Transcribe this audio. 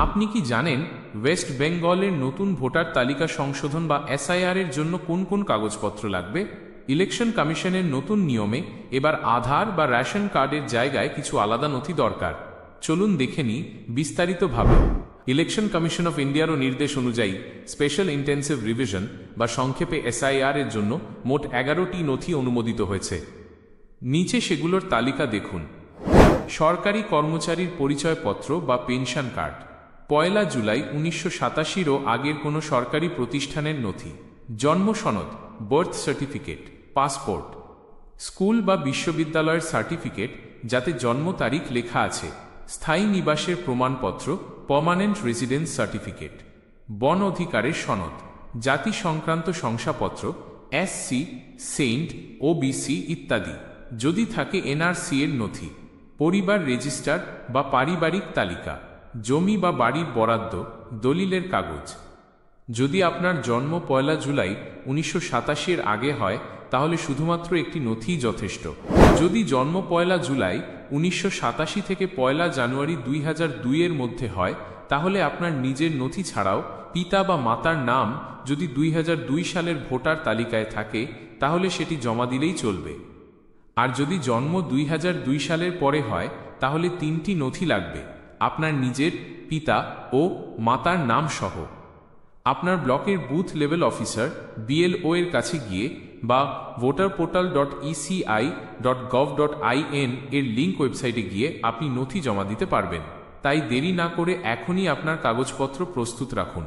আপনি কি জানেন ওয়েস্ট বেঙ্গলের নতুন ভোটার তালিকা সংশোধন বা এসআইআর এর জন্য কোন কোন কাগজপত্র লাগবে? ইলেকশন কমিশনের নতুন নিয়মে এবার আধার বা রেশন কার্ডের জায়গায় কিছু আলাদা নথি দরকার। চলুন দেখে নিই বিস্তারিতভাবে। ইলেকশন কমিশন অফ ইন্ডিয়ারও নির্দেশ অনুযায়ী স্পেশাল ইন্টেন্সিভ রিভিশন বা সংক্ষেপে এসআইআর এর জন্য মোট 11টি নথি অনুমোদিত হয়েছে। নিচে সেগুলোর তালিকা দেখুন। সরকারি কর্মচারীর পরিচয়পত্র বা পেনশন কার্ড, 1 জুলাই 1987 আগের কোনো সরকারি প্রতিষ্ঠানের নথি, জন্ম সনদ, বার্থ সার্টিফিকেট, পাসপোর্ট, স্কুল বা বিশ্ববিদ্যালয়ের সার্টিফিকেট যাতে জন্ম তারিখ লেখা আছে, স্থায়ী নিবাসের প্রমাণপত্র, পার্মানেন্ট রেসিডেন্স সার্টিফিকেট, বন অধিকারের সনদ, জাতি সংক্রান্ত শংসাপত্র, এসসি, সেন্ট, ওবিসি ইত্যাদি, যদি থাকে এনআরসি এর নথি, পরিবার রেজিস্টার বা পারিবারিক তালিকা, জমি বা বাড়ির বরাদ্দ, দলিলের কাগজ। যদি আপনার জন্ম 1 জুলাই 1987 এর আগে হয় তাহলে শুধুমাত্র একটি নথিই যথেষ্ট। যদি জন্ম 1 জুলাই 1987 থেকে 1 জানুয়ারি 2002 এর মধ্যে হয় তাহলে আপনার নিজের নথি ছাড়াও পিতা বা মাতার নাম যদি 2002 সালের ভোটার তালিকায় থাকে তাহলে সেটি জমা দিলেই চলবে। আর যদি জন্ম 2002 সালের পরে হয় তাহলে 3টি নথি লাগবে, আপনার নিজের, পিতা ও মাতার নাম সহ। আপনার ব্লকের বুথ লেভেল অফিসার বিএলও এর কাছে গিয়ে বা voterportal.eci.gov.in এর লিঙ্ক ওয়েবসাইটে গিয়ে আপনি নথি জমা দিতে পারবেন। তাই দেরি না করে এখনই আপনার কাগজপত্র প্রস্তুত রাখুন।